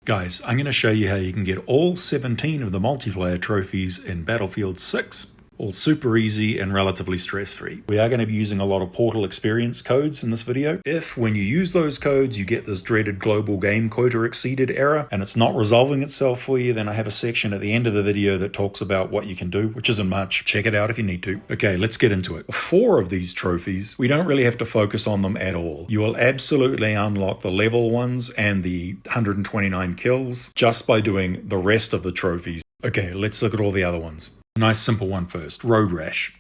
Guys, I'm going to show you how you can get all 17 of the multiplayer trophies in Battlefield 6, all super easy and relatively stress-free. We are going to be using a lot of Portal experience codes in this video. If, when you use those codes, you get this dreaded global game quota exceeded error and it's not resolving itself for you, then I have a section at the end of the video that talks about what you can do, which isn't much. Check it out if you need to. Okay, let's get into it. 4 of these trophies, we don't really have to focus on them at all. You will absolutely unlock the level ones and the 129 kills just by doing the rest of the trophies. Okay, let's look at all the other ones. Nice simple one first, Road Rash.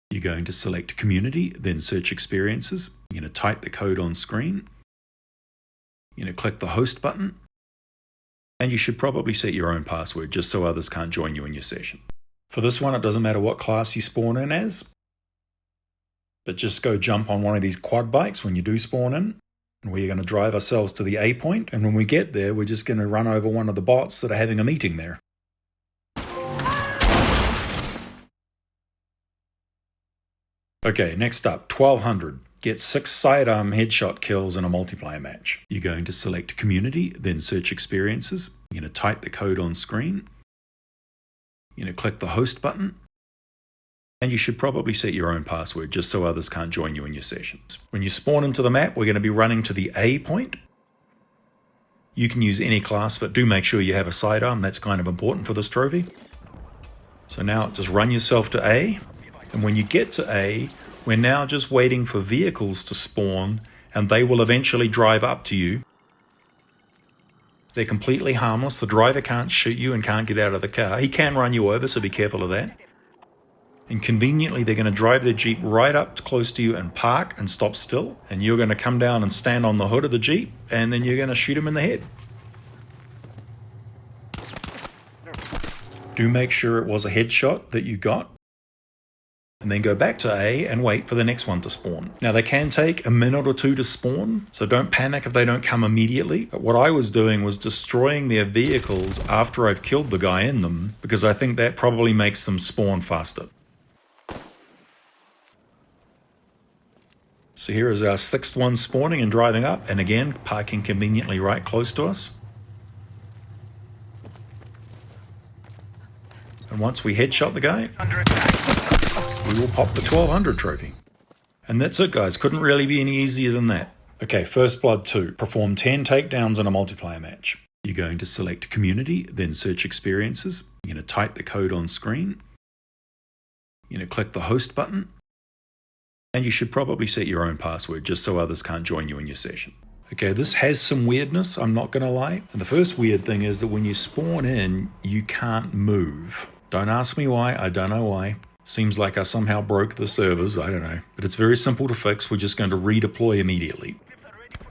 You're going to select Community, then Search Experiences. You're going to type the code on screen. You're going to click the Host button. And you should probably set your own password just so others can't join you in your session. For this one, it doesn't matter what class you spawn in as. But just go jump on one of these quad bikes when you do spawn in. And we're going to drive ourselves to the A point. And when we get there, we're just going to run over one of the bots that are having a meeting there. Okay, next up, 1200. Get 6 sidearm headshot kills in a multiplayer match. You're going to select Community, then Search Experiences. You're going to type the code on screen. You're going to click the Host button. And you should probably set your own password just so others can't join you in your sessions. When you spawn into the map, we're going to be running to the A point. You can use any class, but do make sure you have a sidearm. That's kind of important for this trophy. So now just run yourself to A. And when you get to A, we're now just waiting for vehicles to spawn, and they will eventually drive up to you. They're completely harmless. The driver can't shoot you and can't get out of the car. He can run you over, so be careful of that. And conveniently, they're going to drive their Jeep right up close to you and park and stop still. And you're going to come down and stand on the hood of the Jeep, and then you're going to shoot him in the head. Do make sure it was a headshot that you got. And then go back to A and wait for the next one to spawn. Now they can take a minute or two to spawn, so don't panic if they don't come immediately. But what I was doing was destroying their vehicles after I've killed the guy in them, because I think that probably makes them spawn faster. So here is our 6th one spawning and driving up, and again, parking conveniently right close to us. And once we headshot the guy, we will pop the 1200 trophy. And that's it, guys. Couldn't really be any easier than that. Okay, First Blood 2. Perform 10 takedowns in a multiplayer match. You're going to select Community, then Search Experiences. You're going to type the code on screen. You're going to click the Host button. And you should probably set your own password just so others can't join you in your session. Okay, this has some weirdness, I'm not going to lie. And the first weird thing is that when you spawn in, you can't move. Don't ask me why, I don't know why. Seems like I somehow broke the servers, I don't know. But it's very simple to fix, we're just going to redeploy immediately.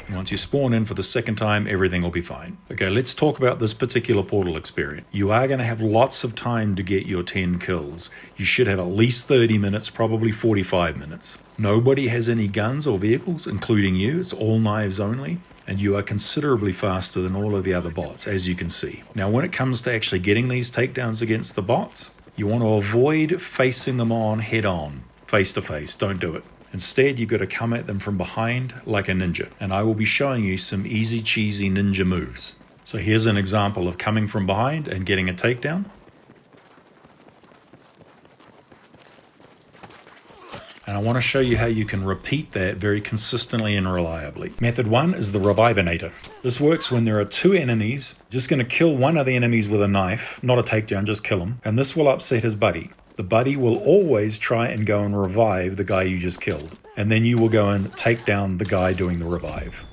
And once you spawn in for the second time, everything will be fine. Okay, let's talk about this particular Portal experience. You are going to have lots of time to get your 10 kills. You should have at least 30 minutes, probably 45 minutes. Nobody has any guns or vehicles, including you. It's all knives only. And you are considerably faster than all of the other bots, as you can see. Now, when it comes to actually getting these takedowns against the bots, you want to avoid facing them on head on, face to face. Don't do it. Instead, you've got to come at them from behind like a ninja. And I will be showing you some easy, cheesy ninja moves. So here's an example of coming from behind and getting a takedown. And I want to show you how you can repeat that very consistently and reliably. Method 1 is the Revivinator. This works when there are 2 enemies. Just going to kill one of the enemies with a knife, not a takedown, just kill him. And this will upset his buddy. The buddy will always try and go and revive the guy you just killed. And then you will go and take down the guy doing the revive.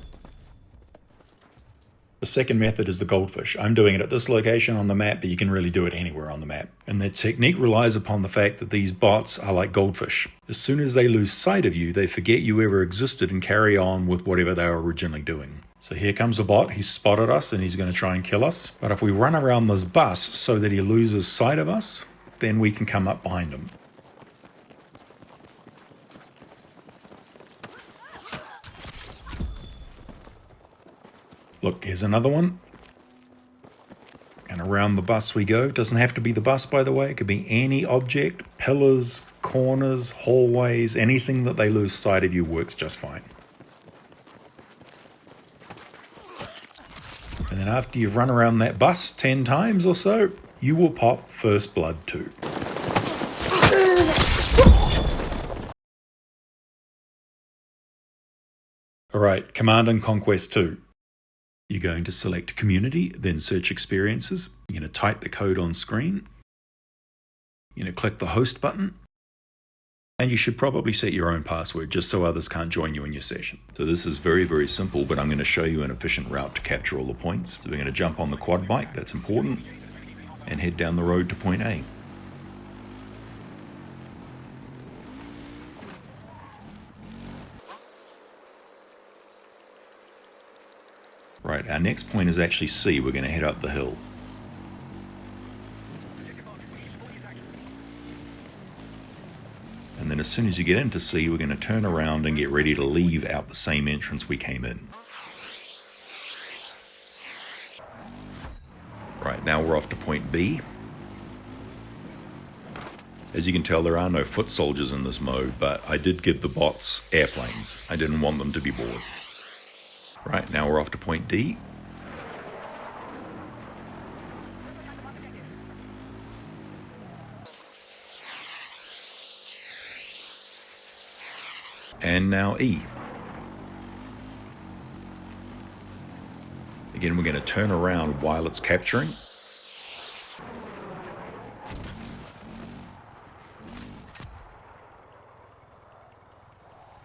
The second method is the goldfish. I'm doing it at this location on the map, but you can really do it anywhere on the map. And the technique relies upon the fact that these bots are like goldfish. As soon as they lose sight of you, they forget you ever existed and carry on with whatever they were originally doing. So here comes a bot, he's spotted us and he's going to try and kill us. But if we run around this bus so that he loses sight of us, then we can come up behind him. Look, here's another one. And around the bus we go. Doesn't have to be the bus, by the way. It could be any object, pillars, corners, hallways, anything that they lose sight of you works just fine. And then after you've run around that bus 10 times or so, you will pop First Blood 2. Alright, Command and Conquest 2. You're going to select Community, then Search Experiences. You're going to type the code on screen. You're going to click the Host button. And you should probably set your own password just so others can't join you in your session. So this is very, very simple, but I'm going to show you an efficient route to capture all the points. So we're going to jump on the quad bike, that's important, and head down the road to point A. Right, our next point is actually C. We're going to head up the hill. And then as soon as you get into C, we're going to turn around and get ready to leave out the same entrance we came in. Right, now we're off to point B. As you can tell, there are no foot soldiers in this mode, but I did give the bots airplanes. I didn't want them to be bored. Right, now we're off to point D. And now E. Again, we're going to turn around while it's capturing.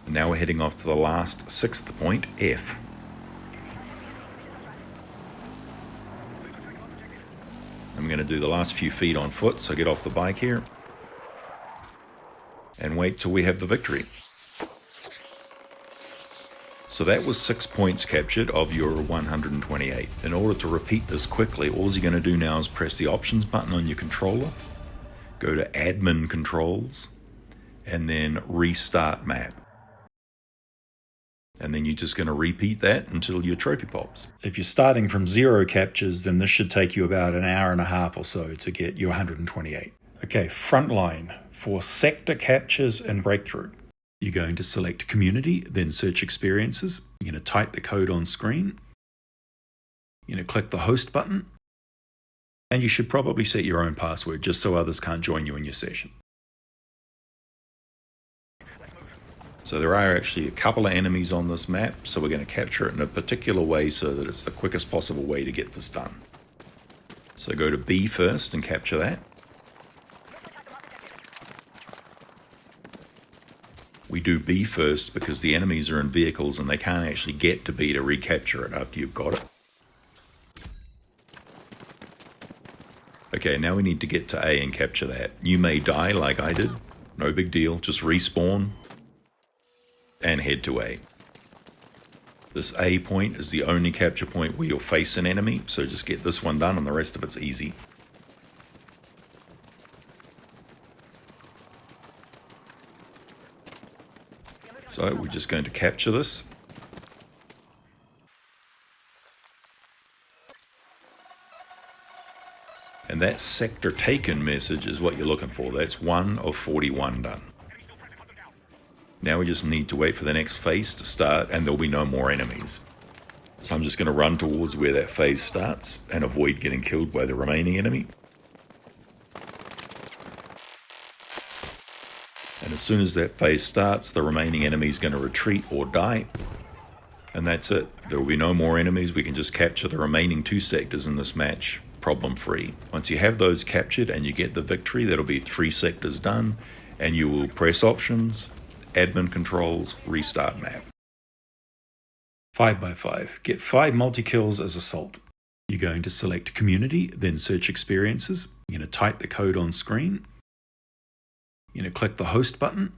And now we're heading off to the last 6th point, F. I'm going to do the last few feet on foot, so get off the bike here. And wait till we have the victory. So that was 6 points captured of your 128. In order to repeat this quickly, all you're going to do now is press the options button on your controller, go to admin controls, and then restart map. And then you're just going to repeat that until your trophy pops. If you're starting from 0 captures, then this should take you about an hour and a half or so to get your 128. Okay, Frontline for sector captures and breakthrough. You're going to select Community, then Search Experiences. You're going to type the code on screen. You're going to click the Host button. And you should probably set your own password just so others can't join you in your session. So there are actually a couple of enemies on this map, so we're going to capture it in a particular way so that it's the quickest possible way to get this done. So go to B first and capture that. We do B first because the enemies are in vehicles and they can't actually get to B to recapture it after you've got it. Okay, now we need to get to A and capture that. You may die like I did. No big deal. Just respawn and head to A. This A point is the only capture point where you'll face an enemy, so just get this one done and the rest of it's easy. So we're just going to capture this. And that sector taken message is what you're looking for. That's 1 of 41 done. Now we just need to wait for the next phase to start and there'll be no more enemies. So I'm just going to run towards where that phase starts and avoid getting killed by the remaining enemy. And as soon as that phase starts, the remaining enemy is going to retreat or die. And that's it. There will be no more enemies. We can just capture the remaining 2 sectors in this match, problem free. Once you have those captured and you get the victory, that'll be 3 sectors done. And you will press options, admin controls, restart map. 5x5. Get 5 multi-kills as assault. You're going to select Community, then Search Experiences. You're going to type the code on screen. You're going to click the Host button.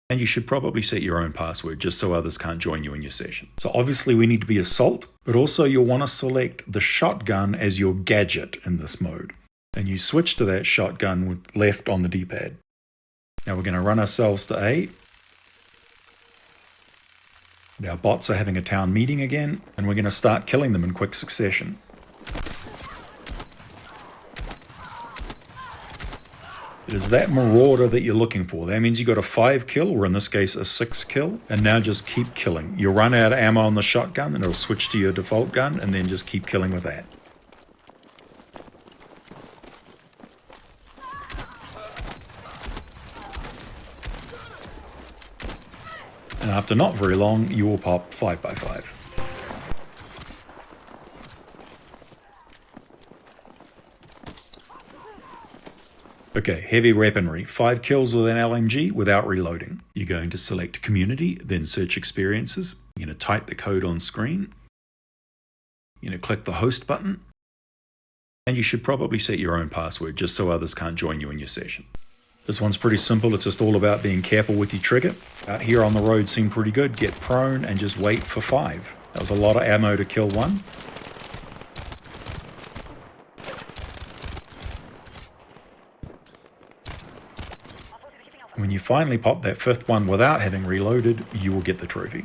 And you should probably set your own password just so others can't join you in your session. So obviously we need to be assault, but also you'll want to select the shotgun as your gadget in this mode. And you switch to that shotgun with left on the D-pad. Now we're going to run ourselves to A. And our bots are having a town meeting again, and we're going to start killing them in quick succession. It is that marauder that you're looking for. That means you got a 5 kill, or in this case a 6 kill, and now just keep killing. You'll run out of ammo on the shotgun and it'll switch to your default gun, and then just keep killing with that. And after not very long, you will pop 5x5. Okay, heavy weaponry. 5 kills with an LMG without reloading. You're going to select Community, then Search Experiences. You're going to type the code on screen. You're going to click the Host button. And you should probably set your own password just so others can't join you in your session. This one's pretty simple. It's just all about being careful with your trigger. Out here on the road seemed pretty good. Get prone and just wait for 5. That was a lot of ammo to kill one. When you finally pop that 5th one without having reloaded, you will get the trophy.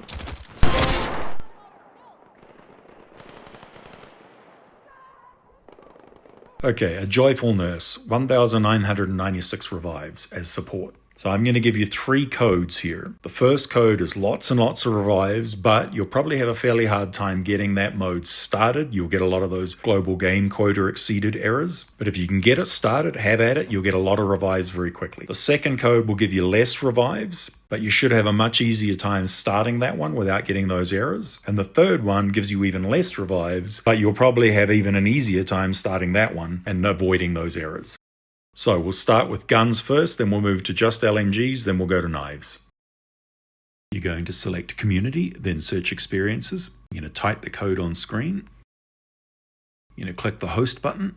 Okay, a Joyful Nurse, 1,996 revives as support. So I'm going to give you 3 codes here. The first code is lots and lots of revives, but you'll probably have a fairly hard time getting that mode started. You'll get a lot of those global game quota exceeded errors. But if you can get it started, have at it, you'll get a lot of revives very quickly. The second code will give you less revives, but you should have a much easier time starting that one without getting those errors. And the third one gives you even less revives, but you'll probably have even an easier time starting that one and avoiding those errors. So we'll start with guns first, then we'll move to just LMGs, then we'll go to knives. You're going to select Community, then Search Experiences. You're going to type the code on screen. You're going to click the Host button.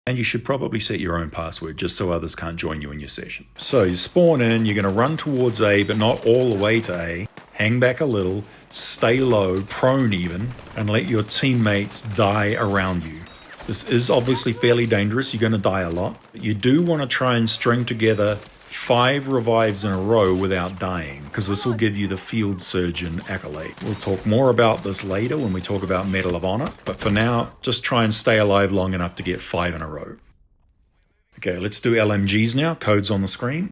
And you should probably set your own password just so others can't join you in your session. So you spawn in, you're going to run towards A, but not all the way to A. Hang back a little, stay low, prone even, and let your teammates die around you. This is obviously fairly dangerous. You're going to die a lot. But you do want to try and string together 5 revives in a row without dying, because this will give you the Field Surgeon accolade. We'll talk more about this later when we talk about Medal of Honor, but for now, just try and stay alive long enough to get 5 in a row. Okay, let's do LMGs now. Codes on the screen.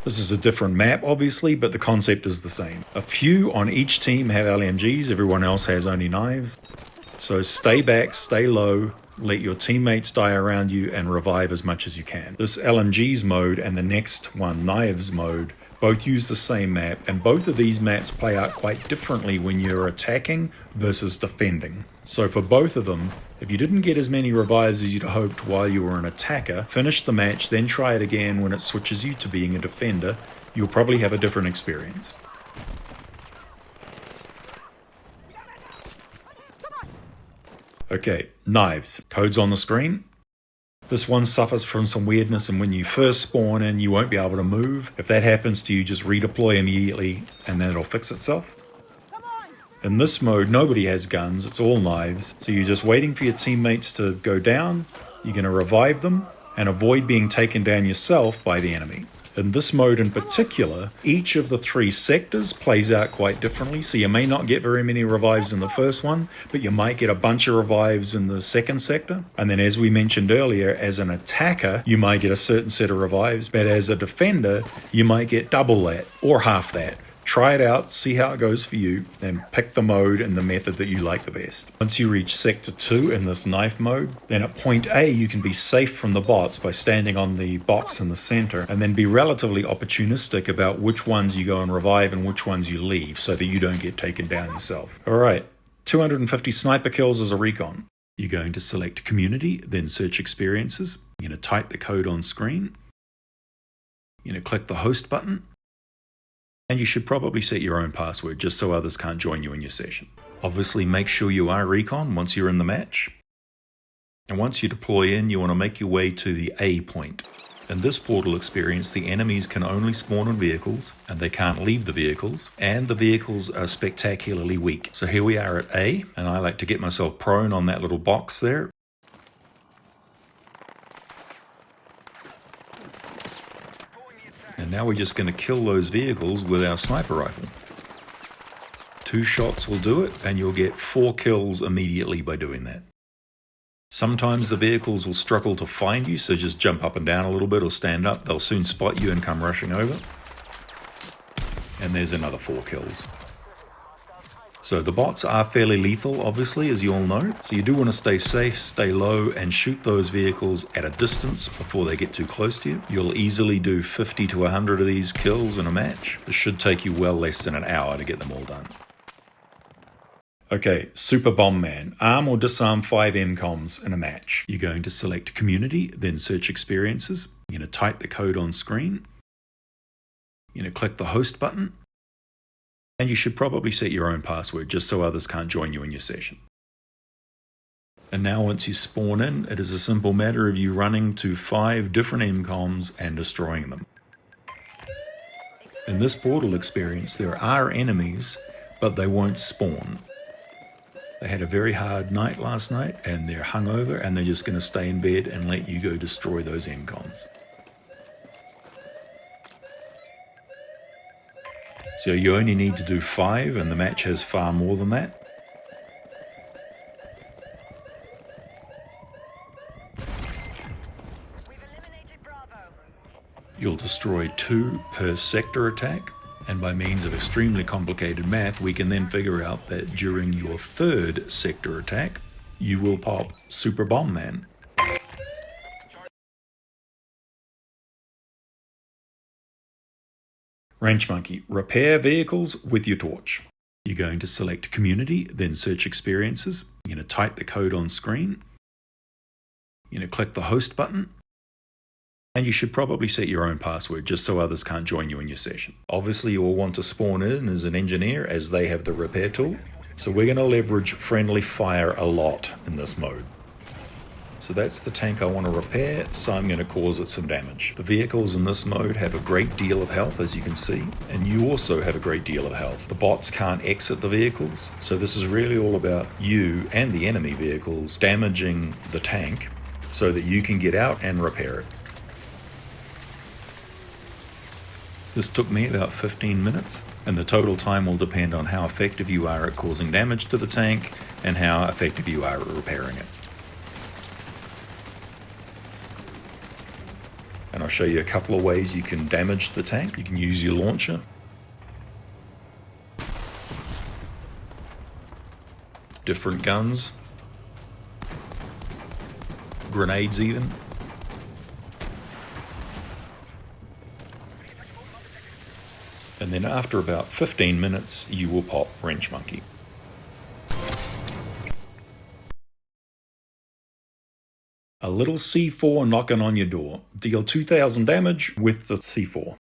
This is a different map, obviously, but the concept is the same. A few on each team have LMGs. Everyone else has only knives. So stay back, stay low. Let your teammates die around you and revive as much as you can. This LMGs mode and the next one, Knives mode, both use the same map, and both of these maps play out quite differently when you're attacking versus defending. So for both of them, if you didn't get as many revives as you'd hoped while you were an attacker, finish the match, then try it again when it switches you to being a defender. You'll probably have a different experience. Okay, knives. Codes on the screen. This one suffers from some weirdness, and when you first spawn in, you won't be able to move. If that happens to you, just redeploy immediately, and then it'll fix itself. In this mode, nobody has guns, it's all knives, so you're just waiting for your teammates to go down, you're going to revive them, and avoid being taken down yourself by the enemy. In this mode in particular, each of the 3 sectors plays out quite differently, so you may not get very many revives in the first one, but you might get a bunch of revives in the second sector. And then, as we mentioned earlier, as an attacker, you might get a certain set of revives, but as a defender, you might get double that, or half that. Try it out, see how it goes for you, then pick the mode and the method that you like the best. Once you reach Sector 2 in this knife mode, then at point A you can be safe from the bots by standing on the box in the center, and then be relatively opportunistic about which ones you go and revive and which ones you leave so that you don't get taken down yourself. Alright, 250 sniper kills as a recon. You're going to select Community, then Search Experiences. You're going to type the code on screen. You're going to click the Host button. And you should probably set your own password just so others can't join you in your session. Obviously, make sure you are recon once you're in the match. And once you deploy in, you want to make your way to the A point. In this portal experience, the enemies can only spawn in vehicles, and they can't leave the vehicles, and the vehicles are spectacularly weak. So here we are at A, and I like to get myself prone on that little box there. And now we're just going to kill those vehicles with our sniper rifle. 2 shots will do it, and you'll get 4 kills immediately by doing that. Sometimes the vehicles will struggle to find you, so just jump up and down a little bit or stand up. They'll soon spot you and come rushing over. And there's another 4 kills. So the bots are fairly lethal, obviously, as you all know. So you do want to stay safe, stay low, and shoot those vehicles at a distance before they get too close to you. You'll easily do 50 to 100 of these kills in a match. It should take you well less than an hour to get them all done. Okay, Super Bomb Man. Arm or disarm 5 MCOMs in a match. You're going to select Community, then Search Experiences. You're going to type the code on screen. You're going to click the Host button. And you should probably set your own password just so others can't join you in your session. And now once you spawn in, it is a simple matter of you running to 5 different MCOMs and destroying them. In this portal experience, there are enemies, but they won't spawn. They had a very hard night last night and they're hungover and they're just going to stay in bed and let you go destroy those MCOMs. So you only need to do 5 and the match has far more than that. You'll destroy 2 per sector attack, and by means of extremely complicated math, we can then figure out that during your 3rd sector attack, you will pop Super Bomb Man. Wrench Monkey. Repair vehicles with your torch. You're going to select Community, then Search Experiences. You're going to type the code on screen. You're going to click the Host button. And you should probably set your own password just so others can't join you in your session. Obviously, you will want to spawn in as an engineer as they have the repair tool. So we're going to leverage friendly fire a lot in this mode. So that's the tank I want to repair, so I'm going to cause it some damage. The vehicles in this mode have a great deal of health, as you can see, and you also have a great deal of health. The bots can't exit the vehicles, so this is really all about you and the enemy vehicles damaging the tank so that you can get out and repair it. This took me about 15 minutes, and the total time will depend on how effective you are at causing damage to the tank and how effective you are at repairing it. And I'll show you a couple of ways you can damage the tank. You can use your launcher. Different guns. Grenades even. And then after about 15 minutes, you will pop Wrench Monkey. A little C4 knocking on your door. Deal 2,000 damage with the C4.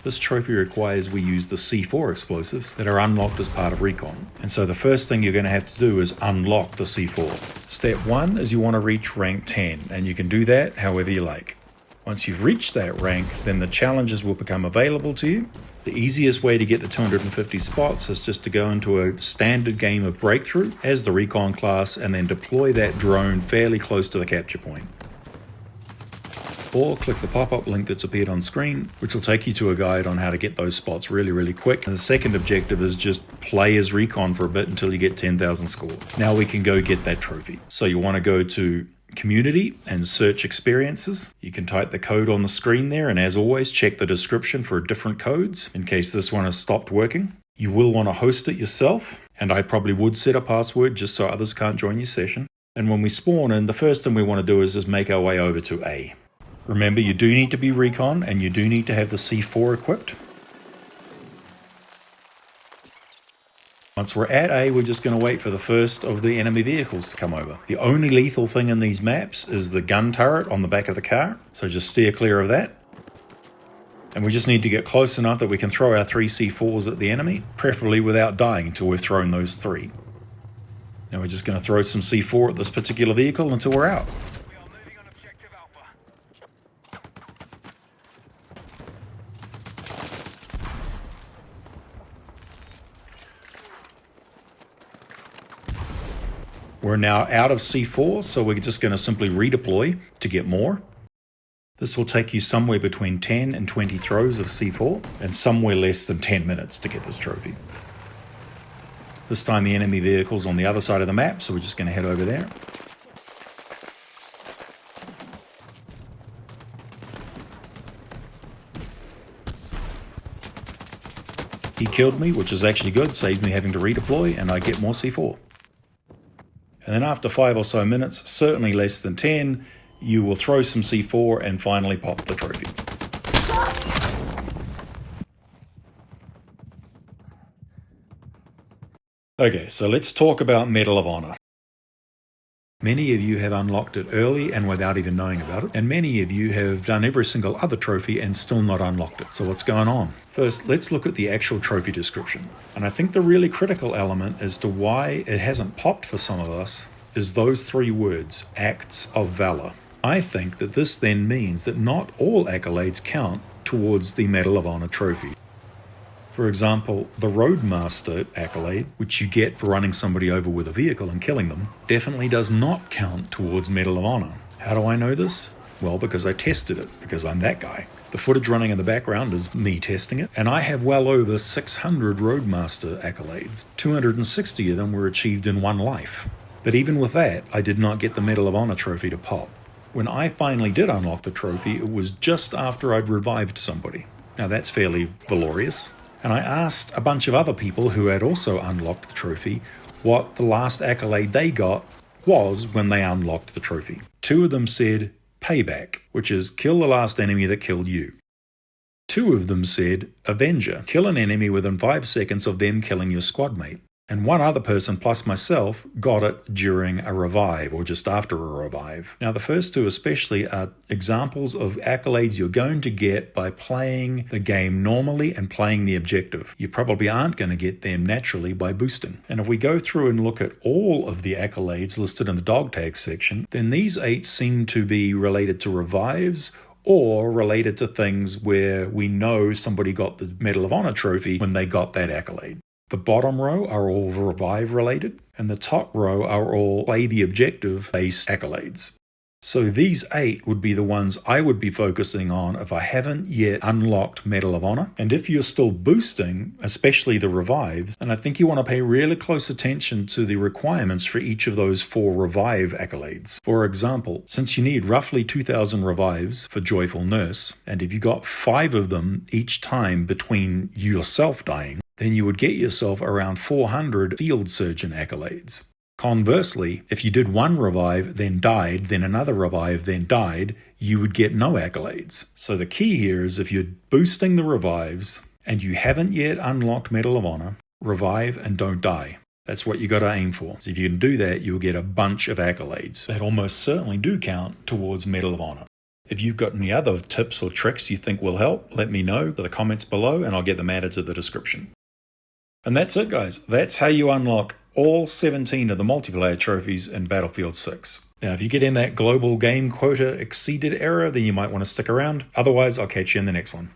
This trophy requires we use the C4 explosives that are unlocked as part of recon. And so the first thing you're going to have to do is unlock the C4. Step 1 is you want to reach rank 10, and you can do that however you like. Once you've reached that rank, then the challenges will become available to you. The easiest way to get the 250 spots is just to go into a standard game of Breakthrough as the recon class and then deploy that drone fairly close to the capture point. Or click the pop-up link that's appeared on screen, which will take you to a guide on how to get those spots really quick. And the second objective is just play as recon for a bit until you get 10,000 score. Now we can go get that trophy. So you want to go to Community and Search Experiences. You can type the code on the screen there, and as always, check the description for different codes in case this one has stopped working. You will want to host it yourself, and I probably would set a password just so others can't join your session. And when we spawn in, the first thing we want to do is just make our way over to A. Remember, you do need to be recon, and you do need to have the C4 equipped. Once we're at A, we're just going to wait for the first of the enemy vehicles to come over. The only lethal thing in these maps is the gun turret on the back of the car, so just steer clear of that. And we just need to get close enough that we can throw our 3 C4s at the enemy, preferably without dying until we've thrown those 3. Now we're just going to throw some C4 at this particular vehicle until we're out. We're now out of C4, so we're just going to simply redeploy to get more. This will take you somewhere between 10 and 20 throws of C4, and somewhere less than 10 minutes to get this trophy. This time the enemy vehicle's on the other side of the map, so we're just going to head over there. He killed me, which is actually good, saves me having to redeploy, and I get more C4. And then after 5 or so minutes, certainly less than 10, you will throw some C4 and finally pop the trophy. Okay, so let's talk about Medal of Honor. Many of you have unlocked it early and without even knowing about it, and many of you have done every single other trophy and still not unlocked it. So what's going on? First, let's look at the actual trophy description. And I think the really critical element as to why it hasn't popped for some of us is those 3 words, acts of valor. I think that this then means that not all accolades count towards the Medal of Honor trophy. For example, the Roadmaster accolade, which you get for running somebody over with a vehicle and killing them, definitely does not count towards Medal of Honor. How do I know this? Well, because I tested it, because I'm that guy. The footage running in the background is me testing it, and I have well over 600 Roadmaster accolades. 260 of them were achieved in one life. But even with that, I did not get the Medal of Honor trophy to pop. When I finally did unlock the trophy, it was just after I'd revived somebody. Now that's fairly valorous. And I asked a bunch of other people who had also unlocked the trophy what the last accolade they got was when they unlocked the trophy. 2 of them said payback, which is kill the last enemy that killed you. 2 of them said Avenger, kill an enemy within 5 seconds of them killing your squad mate. And 1 other person plus myself got it during a revive or just after a revive. Now the first 2 especially are examples of accolades you're going to get by playing the game normally and playing the objective. You probably aren't going to get them naturally by boosting. And if we go through and look at all of the accolades listed in the dog tag section, then these 8 seem to be related to revives or related to things where we know somebody got the Medal of Honor trophy when they got that accolade. The bottom row are all revive related, and the top row are all play the objective based accolades. So these 8 would be the ones I would be focusing on if I haven't yet unlocked Medal of Honor. And if you're still boosting, especially the revives, then I think you want to pay really close attention to the requirements for each of those 4 revive accolades. For example, since you need roughly 2,000 revives for Joyful Nurse, and if you got 5 of them each time between yourself dying, then you would get yourself around 400 Field Surgeon accolades. Conversely, if you did 1 revive, then died, then another revive, then died, you would get no accolades. So the key here is if you're boosting the revives and you haven't yet unlocked Medal of Honor, revive and don't die. That's what you got to aim for. So if you can do that, you'll get a bunch of accolades that almost certainly do count towards Medal of Honor. If you've got any other tips or tricks you think will help, let me know in the comments below and I'll get them added to the description. And that's it, guys. That's how you unlock all 17 of the multiplayer trophies in Battlefield 6. Now, if you get in that global game quota exceeded error, then you might want to stick around. Otherwise, I'll catch you in the next one.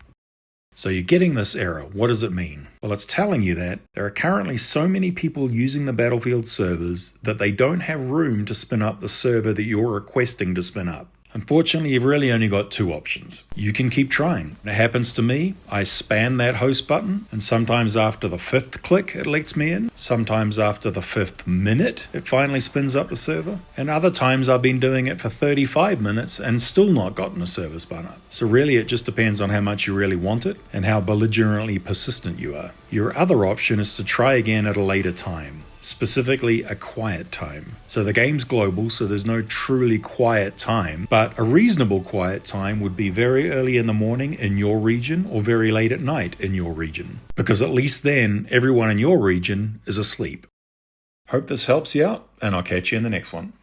So you're getting this error. What does it mean? Well, it's telling you that there are currently so many people using the Battlefield servers that they don't have room to spin up the server that you're requesting to spin up. Unfortunately, you've really only got 2 options. You can keep trying. It happens to me. I spam that host button, and sometimes after the 5th click, it lets me in. Sometimes after the 5th minute, it finally spins up the server. And other times I've been doing it for 35 minutes and still not gotten a server spun up. So really, it just depends on how much you really want it and how belligerently persistent you are. Your other option is to try again at a later time. Specifically a quiet time. So the game's global, so there's no truly quiet time, but a reasonable quiet time would be very early in the morning in your region or very late at night in your region, because at least then everyone in your region is asleep. Hope this helps you out, and I'll catch you in the next one.